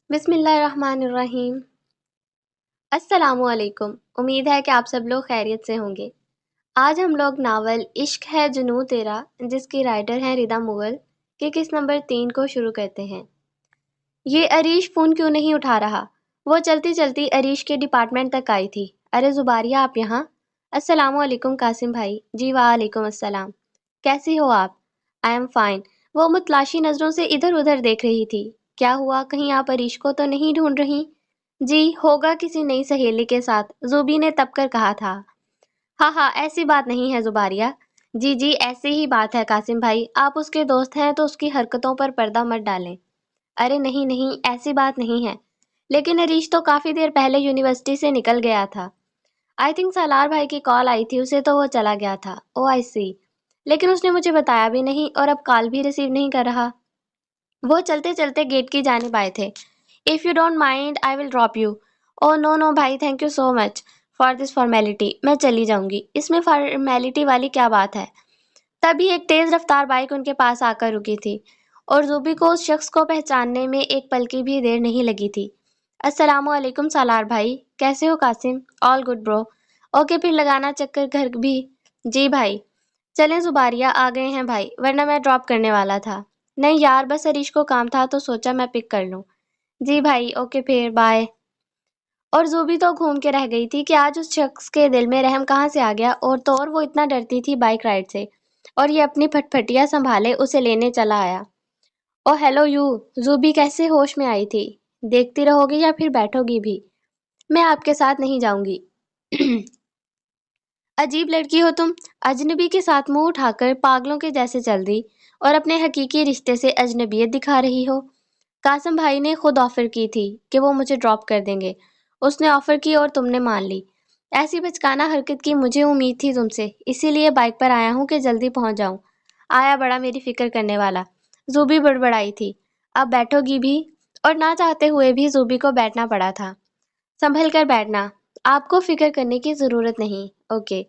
بسم اللہ الرحمن الرحیم۔ السلام علیکم، امید ہے کہ آپ سب لوگ خیریت سے ہوں گے۔ آج ہم لوگ ناول عشق ہے جنوں تیرا، جس کی رائٹر ہیں ردا مغل، کے قسط نمبر 3 کو شروع کرتے ہیں۔ یہ عریش فون کیوں نہیں اٹھا رہا؟ وہ چلتی چلتی عریش کے ڈپارٹمنٹ تک آئی تھی۔ ارے زباریہ، آپ یہاں؟ السلام علیکم قاسم بھائی۔ جی وعلیکم السلام، کیسی ہو آپ؟ I am fine. وہ متلاشی نظروں سے ادھر ادھر دیکھ رہی تھی۔ کیا ہوا، کہیں آپ عریش کو تو نہیں ڈھونڈ رہی؟ جی ہوگا کسی نئی سہیلی کے ساتھ، زوبی نے تب کر کہا تھا۔ ہاں ہاں، ایسی بات نہیں ہے زباریہ۔ جی جی ایسی ہی بات ہے قاسم بھائی، آپ اس کے دوست ہیں تو اس کی حرکتوں پر پردہ مت ڈالیں۔ ارے نہیں نہیں، ایسی بات نہیں ہے، لیکن عریش تو کافی دیر پہلے یونیورسٹی سے نکل گیا تھا۔ آئی تھنک سالار بھائی کی کال آئی تھی اسے تو وہ چلا گیا تھا۔ او آئی سی، لیکن اس نے مجھے بتایا بھی نہیں اور اب کال بھی ریسیو نہیں کر رہا۔ وہ چلتے چلتے گیٹ کی جانب آئے تھے۔ If you don't mind I will drop you. Oh no no بھائی، thank you so much for this formality, میں چلی جاؤں گی، اس میں فارمیلٹی والی کیا بات ہے؟ تبھی ایک تیز رفتار بائک ان کے پاس آ کر رکی تھی اور زوبی کو اس شخص کو پہچاننے میں ایک پل کی بھی دیر نہیں لگی تھی۔ السلام علیکم سالار بھائی، کیسے ہو قاسم؟ آل گڈ برو۔ اوکے پھر لگانا چکر گھر بھی۔ جی بھائی۔ چلیں زباریہ، آ گئے ہیں بھائی، ورنہ میں ڈراپ کرنے والا تھا۔ نہیں یار، بس عریش کو کام تھا تو سوچا میں پک کر لوں۔ جی بھائی، اوکے پھر بائے۔ اور زوبی تو گھوم کے رہ گئی تھی کہ آج اس شخص کے دل میں رحم کہاں سے آ گیا، اور تو اور وہ اتنا ڈرتی تھی بائک رائڈ سے، اور یہ اپنی پھٹ پھٹیا سنبھالے اسے لینے چلا آیا۔ او ہیلو یو، زوبی کیسے ہوش میں آئی تھی؟ دیکھتی رہو گی یا پھر بیٹھو گی بھی؟ میں آپ کے ساتھ نہیں جاؤں گی۔ عجیب لڑکی ہو تم، اجنبی کے ساتھ منہ اٹھا کر پاگلوں کے جیسے چل دی اور اپنے حقیقی رشتے سے اجنبیت دکھا رہی ہو۔ قاسم بھائی نے خود آفر کی تھی کہ وہ مجھے ڈراپ کر دیں گے، اس نے آفر کی اور تم نے مان لی۔ ایسی بچکانہ حرکت کی مجھے امید تھی تم سے، اسی لیے بائک پر آیا ہوں کہ جلدی پہنچ جاؤں۔ آیا بڑا میری فکر کرنے والا، زوبی بڑبڑائی تھی۔ اب بیٹھو گی بھی؟ اور نہ چاہتے ہوئے بھی زوبی کو بیٹھنا پڑا تھا۔ سنبھل کر بیٹھنا، آپ کو فکر کرنے کی ضرورت نہیں، اوکے۔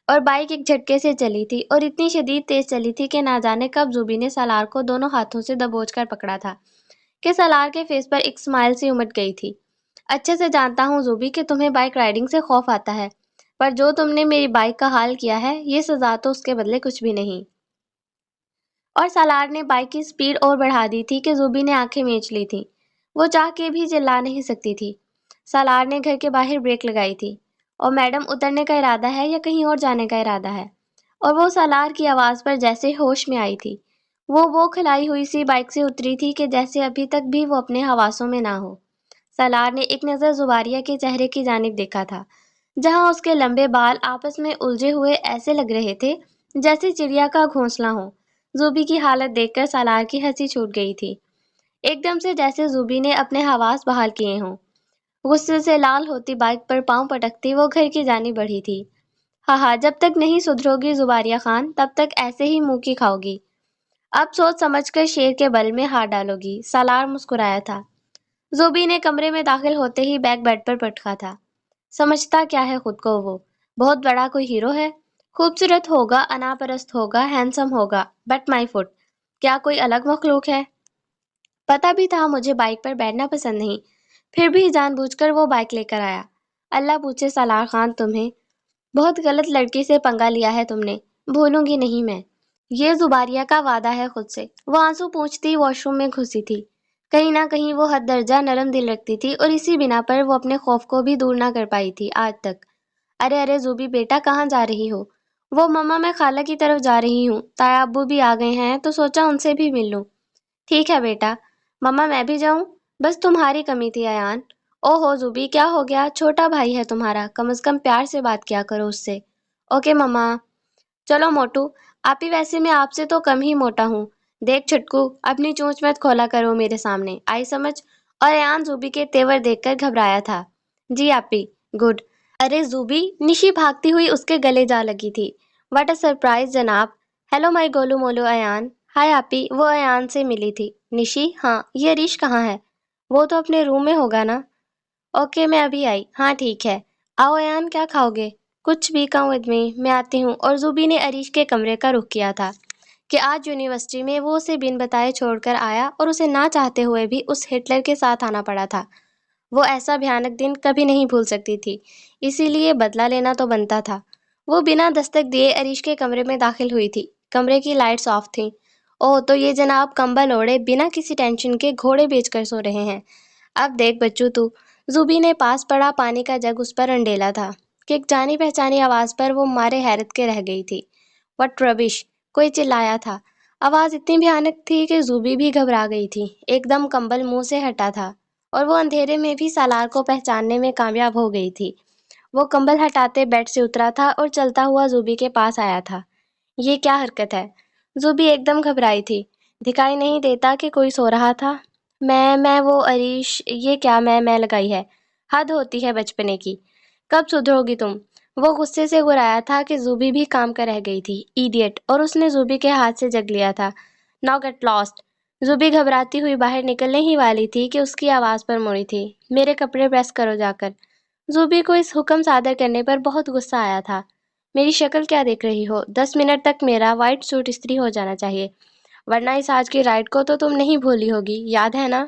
اور بائک ایک جھٹکے سے چلی تھی اور اتنی شدید تیز چلی تھی کہ نہ جانے کب زوبی نے سالار کو دونوں ہاتھوں سے دبوچ کر پکڑا تھا کہ سالار کے فیس پر ایک سمائل سی امٹ گئی تھی۔ اچھے سے جانتا ہوں زوبی کہ تمہیں بائک رائڈنگ سے خوف آتا ہے، پر جو تم نے میری بائک کا حال کیا ہے، یہ سزا تو اس کے بدلے کچھ بھی نہیں۔ اور سالار نے بائک کی سپیڈ اور بڑھا دی تھی کہ زوبی نے آنکھیں میچ لی تھیں، وہ چاہ کے بھی چلا نہیں سکتی تھی۔ سالار نے گھر کے باہر بریک لگائی تھی۔ اور میڈم اترنے کا ارادہ ہے یا کہیں اور جانے کا ارادہ ہے؟ اور وہ سالار کی آواز پر جیسے ہوش میں آئی تھی، وہ کھلائی ہوئی سی بائک سے اتری تھی کہ جیسے ابھی تک بھی وہ اپنے حواسوں میں نہ ہو۔ سالار نے ایک نظر زباریہ کے چہرے کی جانب دیکھا تھا، جہاں اس کے لمبے بال آپس میں الجھے ہوئے ایسے لگ رہے تھے جیسے چڑیا کا گھونسلہ ہو۔ زوبی کی حالت دیکھ کر سالار کی ہنسی چھوٹ گئی تھی، ایک دم سے جیسے زوبی نے اپنے حواس بحال کیے ہوں۔ غصے سے لال ہوتی بائک پر پاؤں پٹکتی وہ گھر کی جانب بڑھی تھی۔ ہاں ہاں، جب تک نہیں سدھرو گی زباریہ خان، تب تک ایسے ہی منہ کی کھاؤ گی۔ اب سوچ سمجھ کر شیر کے بل میں ہاتھ ڈالو گی، سالار مسکرایا تھا۔ زوبی نے کمرے میں داخل ہوتے ہی بیگ بیڈ پر پٹکا تھا۔ سمجھتا کیا ہے خود کو وہ؟ بہت بڑا کوئی ہیرو ہے؟ خوبصورت ہوگا، انا پرست ہوگا، ہینڈسم ہوگا، بٹ مائی فٹ، کیا کوئی الگ مخلوق ہے؟ پتا بھی تھا مجھے بائک پر بیٹھنا پسند نہیں، پھر بھی جان بوجھ کر وہ بائک لے کر آیا۔ اللہ پوچھے سالار خان، تمہیں بہت غلط لڑکی سے پنگا لیا ہے تم نے، بھولوں گی نہیں میں، یہ زباریہ کا وعدہ ہے خود سے۔ وہ آنسو پونچھتی واش روم میں گھسی تھی۔ کہیں نہ کہیں وہ حد درجہ نرم دل رکھتی تھی اور اسی بنا پر وہ اپنے خوف کو بھی دور نہ کر پائی تھی آج تک۔ ارے ارے زوبی بیٹا، کہاں جا رہی ہو؟ وہ مما میں خالہ کی طرف جا رہی ہوں، تایا ابو بھی آ گئے ہیں تو سوچا ان سے بھی مل لوں۔ ٹھیک ہے بیٹا۔ مما میں بھی جاؤں؟ بس تمہاری کمی تھی ایان۔ او ہو زوبی، کیا ہو گیا؟ چھوٹا بھائی ہے تمہارا، کم از کم پیار سے بات کیا کرو اس سے۔ اوکے مما۔ چلو موٹو، آپی ویسے میں آپ سے تو کم ہی موٹا ہوں۔ دیکھ چھٹکو، اپنی چونچ مت کھولا کرو میرے سامنے، آئی سمجھ؟ اور ایان زوبی کے تیور دیکھ کر گھبرایا تھا۔ جی آپی، گڈ۔ ارے زوبی، نشی بھاگتی ہوئی اس کے گلے جا لگی تھی۔ واٹ اے سرپرائز جناب۔ ہیلو مائی گولو مولو ایان۔ ہائے آپی، وہ ایان سے ملی تھی۔ نشی، ہاں، یہ عریش کہاں ہے؟ وہ تو اپنے روم میں ہوگا نا۔ اوکے میں ابھی آئی، ہاں ٹھیک ہے۔ آؤ ایان، کیا کھاؤ گے؟ کچھ بھی کم ود می، میں آتی ہوں۔ اور زوبی نے عریش کے کمرے کا رخ کیا تھا کہ آج یونیورسٹی میں وہ اسے بن بتائے چھوڑ کر آیا اور اسے نہ چاہتے ہوئے بھی اس ہٹلر کے ساتھ آنا پڑا تھا۔ وہ ایسا بھیانک دن کبھی نہیں بھول سکتی تھی، اسی لیے بدلہ لینا تو بنتا تھا۔ وہ بنا دستک دیے عریش کے کمرے میں داخل ہوئی تھی۔ کمرے کی لائٹس آف تھیں۔ اوہ، تو یہ جناب کمبل اوڑھے بنا کسی ٹینشن کے گھوڑے بیچ کر سو رہے ہیں۔ اب دیکھ بچو تو، زوبی نے پاس پڑا پانی کا جگ اس پر انڈیلا تھا کہ ایک جانی پہچانی آواز پر وہ مارے حیرت کے رہ گئی تھی۔ وٹ ربش! کوئی چلایا تھا۔ آواز اتنی بھیانک تھی کہ زوبی بھی گھبرا گئی تھی۔ ایک دم کمبل منہ سے ہٹا تھا اور وہ اندھیرے میں بھی سالار کو پہچاننے میں کامیاب ہو گئی تھی۔ وہ کمبل ہٹاتے بیڈ سے اترا تھا اور چلتا ہوا زوبی کے پاس آیا تھا۔ یہ کیا حرکت ہے؟ زوبی ایک دم گھبرائی تھی۔ دکھائی نہیں دیتا کہ کوئی سو رہا تھا؟ میں وہ عریش، یہ کیا میں لگائی ہے؟ حد ہوتی ہے بچپنے کی۔ کب سدھرو گی تم؟ وہ غصے سے گرایا تھا کہ زوبی بھی کام کر رہ گئی تھی۔ ایڈیٹ! اور اس نے زوبی کے ہاتھ سے جگ لیا تھا۔ Now get lost! زوبی گھبراتی ہوئی باہر نکلنے ہی والی تھی کہ اس کی آواز پر مڑی تھی۔ میرے کپڑے پریس کرو جا کر۔ زوبی کو اس حکم صادر کرنے پر بہت غصہ آیا تھا۔ میری شکل کیا دیکھ رہی ہو؟ 10 منٹ تک میرا وائٹ سوٹ استری ہو جانا چاہیے، ورنہ اس آج کی رائڈ کو تو تم نہیں بھولی ہوگی، یاد ہے نا؟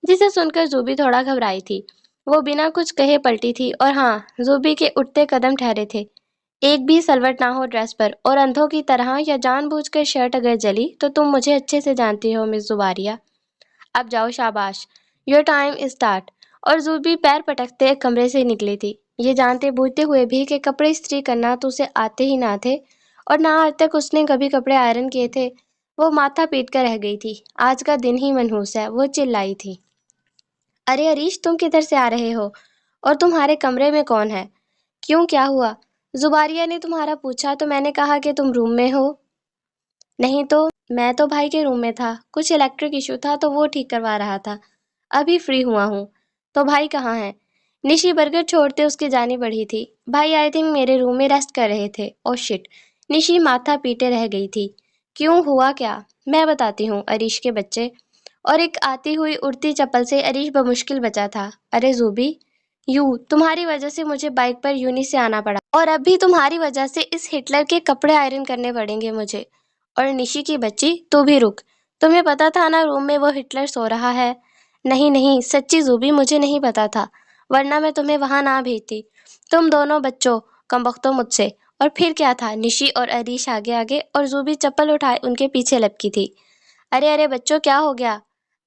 جسے سن کر زوبی تھوڑا گھبرائی تھی۔ وہ بنا کچھ کہے پلٹی تھی اور ہاں، زوبی کے اٹھتے قدم ٹھہرے تھے۔ ایک بھی سلوٹ نہ ہو ڈریس پر، اور اندھوں کی طرح یا جان بوجھ کر شرٹ اگر جلی تو تم مجھے اچھے سے جانتی ہو مس زباریہ۔ اب جاؤ، شاباش، یور ٹائم از اسٹارٹ۔ اور زوبی پیر پٹکتے کمرے سے نکلی تھی، یہ جانتے بوجھتے ہوئے بھی کہ کپڑے استری کرنا تو اسے آتے ہی نہ تھے اور نہ آج تک اس نے کبھی کپڑے آئرن کیے تھے۔ وہ ماتھا پیٹ کر رہ گئی تھی۔ آج کا دن ہی منحوس ہے، وہ چلائی تھی۔ ارے عریش، تم کدھر سے آ رہے ہو؟ اور تمہارے کمرے میں کون ہے؟ کیوں، کیا ہوا؟ زباریہ نے تمہارا پوچھا تو میں نے کہا کہ تم روم میں ہو۔ نہیں تو میں تو بھائی کے روم میں تھا، کچھ الیکٹرک ایشو تھا تو وہ ٹھیک کروا رہا تھا، ابھی فری ہوا ہوں۔ تو بھائی کہاں ہے؟ نشی برگر چھوڑتے اس کی جانب بڑھی تھی۔ بھائی آئی تھنک میرے روم میں ریسٹ کر رہے تھے۔ او شٹ! نشی ماتھا پیٹے رہ گئی تھی۔ کیوں، ہوا کیا؟ میں بتاتی ہوں، عریش کے بچے۔ اور ایک آتی ہوئی اڑتی چپل سے عریش بمشکل بچا تھا۔ ارے زوبی، تمہاری وجہ سے مجھے بائک پر یونی سے آنا پڑا، اور اب بھی تمہاری وجہ سے اس ہٹلر کے کپڑے آئرن کرنے پڑیں گے مجھے۔ اور نشی کی بچی، تو بھی رک، تمہیں پتا تھا نا روم میں وہ ہٹلر سو رہا ہے؟ نہیں نہیں، سچی زوبی، مجھے نہیں پتا تھا، ورنہ میں تمہیں وہاں نہ بھیجتی۔ تم دونوں بچوں کمبختوں مجھ سے۔ اور پھر کیا تھا؟ نشی اور عریش آگے آگے اور زوبی چپل اٹھائے ان کے پیچھے لپکی تھی۔ ارے بچوں، کیا ہو گیا؟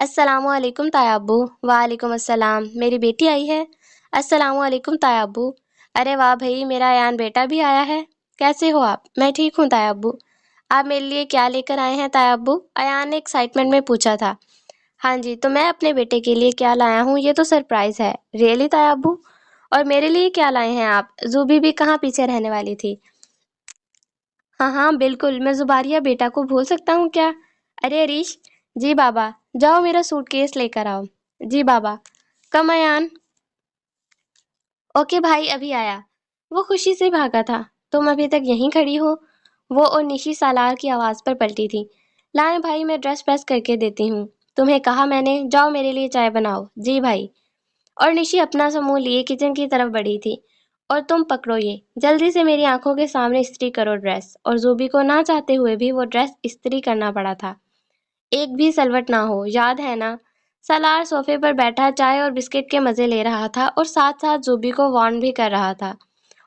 السلام علیکم تایا ابو۔ وعلیکم السلام، میری بیٹی آئی ہے؟ السلام علیکم تایا ابو۔ ارے واہ بھائی، میرا ایان بیٹا بھی آیا ہے۔ کیسے ہو آپ؟ میں ٹھیک ہوں تایا ابو۔ آپ میرے لیے کیا لے کر آئے ہیں تایا ابو؟ ایان نے ایکسائٹمنٹ میں پوچھا تھا۔ ہاں جی، تو میں اپنے بیٹے کے لیے کیا لایا ہوں یہ تو سرپرائز ہے۔ ریئلی تایا ابو؟ اور میرے لیے کیا لائے ہیں آپ؟ زوبی بھی کہاں پیچھے رہنے والی تھی۔ ہاں بالکل، میں زباریہ بیٹا کو بھول سکتا ہوں کیا؟ ارے عریش! جی بابا۔ جاؤ میرا سوٹ کیس لے کر آؤ۔ جی بابا۔ کم ایان۔ اوکے بھائی، ابھی آیا۔ وہ خوشی سے بھاگا تھا۔ تم ابھی تک یہیں کھڑی ہو؟ وہ اور نشی سالار کی آواز پر پلٹی تھی۔ لائیں بھائی، میں ڈریس پریس کر کے دیتی ہوں۔ تمہیں کہا میں نے، جاؤ میرے لیے چائے بناؤ۔ جی بھائی۔ اور نشی اپنا سا منہ لیے کچن کی طرف بڑھی تھی۔ اور تم پکڑو یہ، جلدی سے میری آنکھوں کے سامنے استری کرو ڈریس۔ اور زوبی کو نہ چاہتے ہوئے بھی وہ ڈریس استری کرنا پڑا تھا۔ ایک بھی سلوٹ نہ ہو، یاد ہے نا؟ سالار صوفے پر بیٹھا چائے اور بسکٹ کے مزے لے رہا تھا اور ساتھ ساتھ زوبی کو وارن بھی کر رہا تھا۔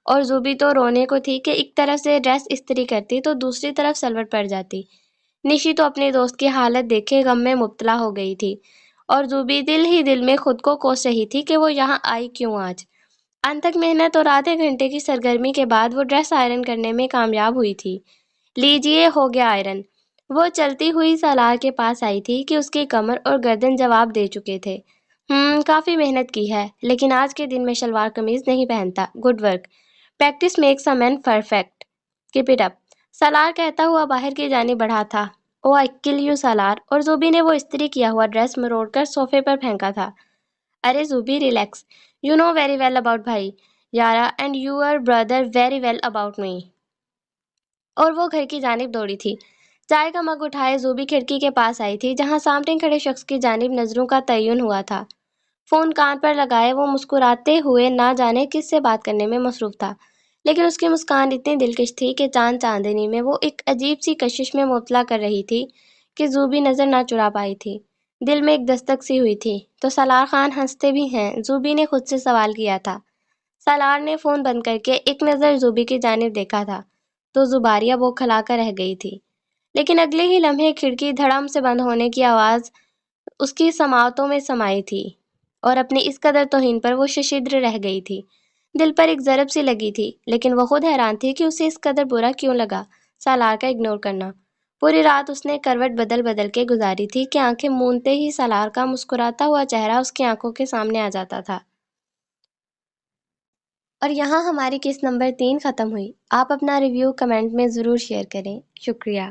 اور زوبی تو رونے کو تھی کہ ایک طرف سے ڈریس استری کرتی تو دوسری طرف سلوٹ پڑ جاتی۔ نشی تو اپنے دوست کی حالت دیکھے غم میں مبتلا ہو گئی تھی، اور زوبی دل ہی دل میں خود کو کوس رہی تھی کہ وہ یہاں آئی کیوں آج۔ انتھک محنت اور آدھے گھنٹے کی سرگرمی کے بعد وہ ڈریس آئرن کرنے میں کامیاب ہوئی تھی۔ لیجئے، ہو گیا آئرن۔ وہ چلتی ہوئی سالار کے پاس آئی تھی کہ اس کی کمر اور گردن جواب دے چکے تھے۔ کافی محنت کی ہے، لیکن آج کے دن میں شلوار قمیض نہیں پہنتا۔ Good work, practice makes a man perfect, keep it up, Salar کہتا ہوا باہر کی جانب بڑھا تھا۔ او آئی کل یو سالار۔ اور زوبی نے وہ استری کیا ہوا ڈریس مروڑ کر صوفے پر پھینکا تھا۔ ارے Zubi, relax, you know very well about بھائی یارا and your brother very well about me. اور وہ گھر کی جانب دوڑی تھی۔ چائے کا مگ اٹھائے زوبی کھڑکی کے پاس آئی تھی جہاں سامنے کھڑے شخص کی جانب نظروں کا تعین ہوا تھا۔ فون کان پر لگائے وہ مسکراتے ہوئے نہ جانے کس سے بات کرنے میں مصروف تھا، لیکن اس کی مسکان اتنی دلکش تھی کہ چاند چاندنی میں وہ ایک عجیب سی کشش میں مبتلا کر رہی تھی کہ زوبی نظر نہ چرا پائی تھی۔ دل میں ایک دستک سی ہوئی تھی، تو سالار خان ہنستے بھی ہیں؟ زوبی نے خود سے سوال کیا تھا۔ سالار نے فون بند کر کے ایک نظر زوبی کی جانب دیکھا تھا تو زباریہ بوکھلا کر رہ گئی تھی، لیکن اگلے ہی لمحے کھڑکی دھڑام سے بند ہونے کی آواز اس کی سماعتوں میں سمائی تھی اور اپنی اس قدر توہین پر وہ ششدر رہ گئی تھی۔ دل پر ایک ضرب سی لگی تھی، لیکن وہ خود حیران تھی کہ اسے اس قدر برا کیوں لگا سالار کا اگنور کرنا۔ پوری رات اس نے کروٹ بدل بدل کے گزاری تھی کہ آنکھیں مونتے ہی سالار کا مسکراتا ہوا چہرہ اس کی آنکھوں کے سامنے آ جاتا تھا۔ اور یہاں ہماری قسط نمبر 3 ختم ہوئی۔ آپ اپنا ریویو کمنٹ میں ضرور شیئر کریں۔ شکریہ۔